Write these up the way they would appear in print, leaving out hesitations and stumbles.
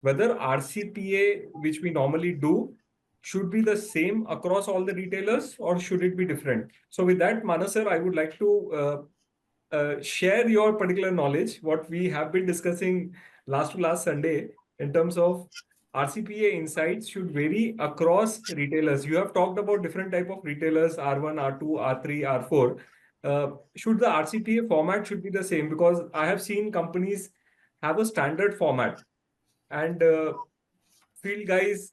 whether RCPA, which we normally do, should be the same across all the retailers or should it be different? So with that, Manas sir, I would like to share your particular knowledge, what we have been discussing last to last Sunday in terms of RCPA insights should vary across retailers. You have talked about different type of retailers, R1, R2, R3, R4. Should the RCPA format should be the same? Because I have seen companies have a standard format and field guys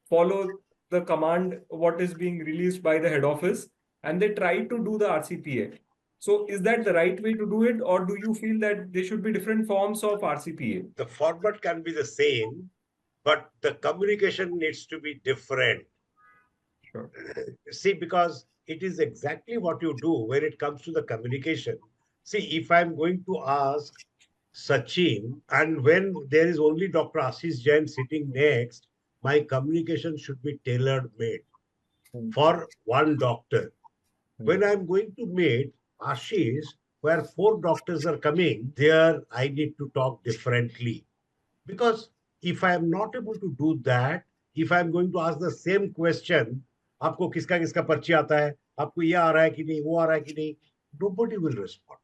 follow the command what is being released by the head office and they try to do the RCPA. So is that the right way to do it, or do you feel that there should be different forms of RCPA? The format can be the same, but the communication needs to be different. Sure. See, because it is exactly what you do when it comes to the communication. See, if I'm going to ask Sachin, and when there is only Dr. Ashish Jain sitting next, my communication should be tailor-made for one doctor. When I'm going to meet Ashish, where 4 doctors are coming, there I need to talk differently. Because if I am not able to do that, if I am going to ask the same question, आपको किसका किसका पर्ची आता है, आपको ये आ रहा है कि नहीं, वो आ रहा है कि नहीं, nobody will respond.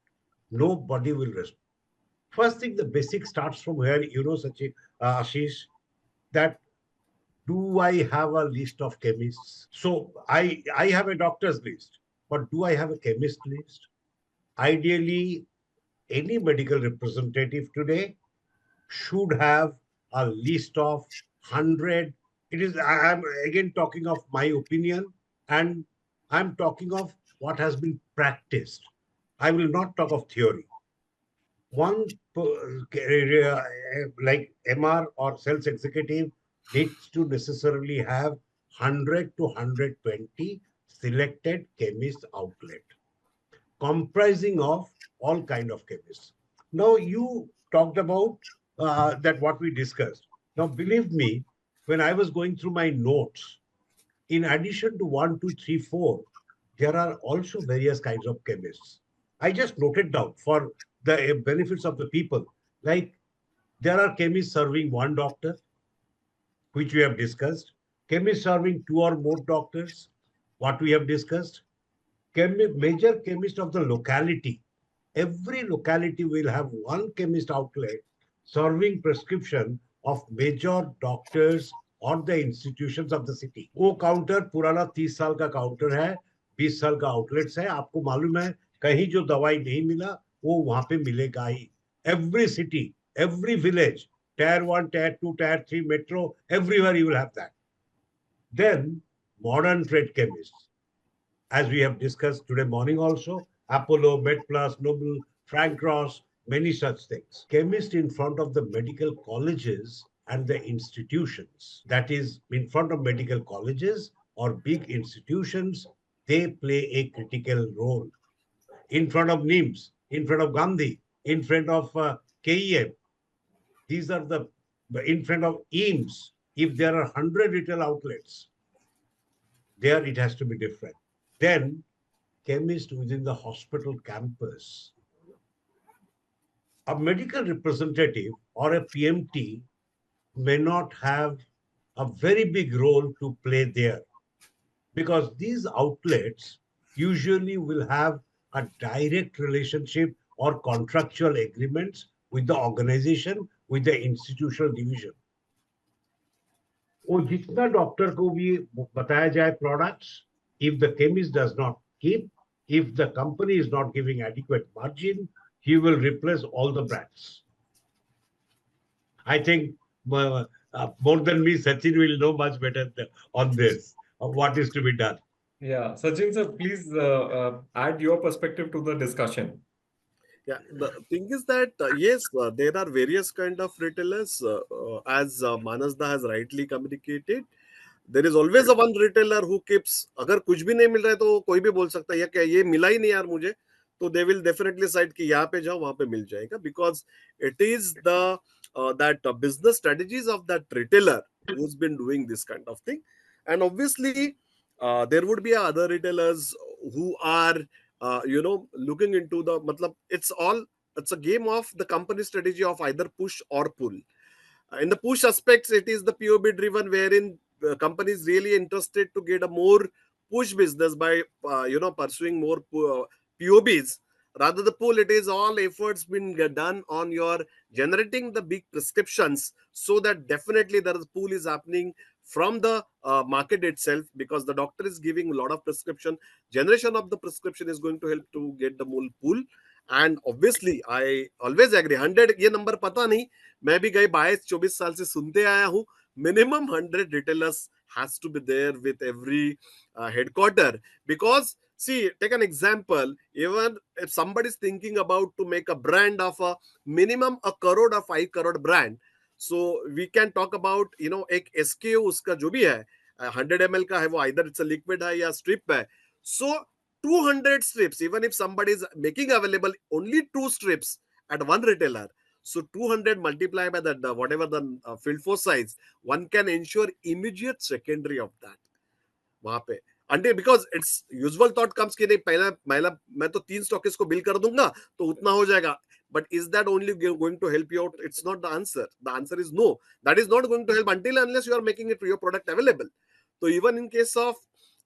Nobody will respond. First thing, the basic starts from here, Sachin, Ashish, that do I have a list of chemists? So I have a doctor's list, but do I have a chemist list? Ideally, any medical representative today should have a list of 100. I'm again talking of my opinion, and I'm talking of what has been practiced. I will not talk of theory. One like MR or sales executive needs to necessarily have 100 to 120 selected chemist outlet, comprising of all kind of chemists. Now, you talked about that what we discussed. Now, believe me, when I was going through my notes, in addition to 1, 2, 3, 4, there are also various kinds of chemists. I just noted down for the benefits of the people. Like, there are chemists serving one doctor, which we have discussed. Chemists serving 2 or more doctors, what we have discussed. Major chemist of the locality. Every locality will have one chemist outlet serving prescription of major doctors or the institutions of the city. वो counter पुराना 30 साल का counter है, 20 साल का outlets है. आपको मालूम है कहीं जो दवाई नहीं मिला वो वहां पे मिलेगा ही. Every city, every village, tier 1, tier 2, tier 3, metro, everywhere you will have that. Then modern trade chemists, as we have discussed today morning also, Apollo, MedPlus, Noble, Frank Ross, many such things. Chemists in front of the medical colleges and the institutions, that is, in front of medical colleges or big institutions, they play a critical role. In front of NIMS, in front of Gandhi, in front of KEM, these are the, in front of EAMS, if there are 100 retail outlets, there it has to be different. Then, chemist within the hospital campus. A medical representative or a PMT may not have a very big role to play there, because these outlets usually will have a direct relationship or contractual agreements with the organization, with the institutional division. वो जितना doctor को भी बताया जाए products, if the chemist does not keep, if the company is not giving adequate margin, he will replace all the brands. I think more than me, Sachin will know much better on this, what is to be done. Yeah, Sachin sir, please add your perspective to the discussion. Yeah, the thing is that yes, there are various kind of retailers, as Manasda has rightly communicated. There is always a one retailer who keeps, अगर कुछ भी नहीं मिल रहा है तो कोई भी बोल सकता है या क्या ये मिला ही नहीं यार मुझे, तो they will definitely decide कि यहाँ पे जाओ वहाँ पे मिल जाएगा, because it is the that business strategies of that retailer who's been doing this kind of thing. And obviously there would be other retailers who are looking into the matlab, it's a game of the company strategy of either push or pull. In the push aspects, it is the POB driven, wherein companies really interested to get a more push business by pursuing more POBs. Rather the pull, it is all efforts been done on your generating the big prescriptions, so that definitely there is pool is happening from the market itself, because the doctor is giving a lot of prescription. Generation of the prescription is going to help to get the more pool. And obviously I always agree, 100 ये number पता नहीं, मैं भी गए 22-24 साल से सुनते आया हूँ, minimum 100 retailers has to be there with every headquarter. Because see, take an example, even if somebody is thinking about to make a brand of a minimum a crore or 5 crore brand, so we can talk about एक SKU उसका जो भी है 100 ml का है, वो either it's a liquid है या strip है. So 200 strips, even if somebody is making available only 2 strips at one retailer, so 200 multiplied by the whatever the field force size, one can ensure immediate secondary of that वहां पे. अंडे because it's usual thought comes कि नहीं, पहला मैं तो 3 stockist को bill कर दूंगा तो उतना हो जाएगा. But is that only going to help you out? It's not the answer. The answer is no. That is not going to help until unless you are making it your product available. So even in case of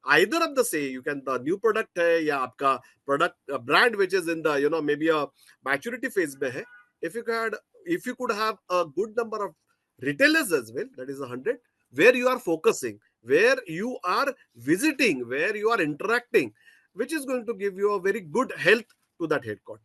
either of the say, you can the new product है या आपका product brand which is in the maybe a maturity phase में है, if you could have a good number of retailers as well, that is 100, where you are focusing, where you are visiting, where you are interacting, which is going to give you a very good health to that headquarter.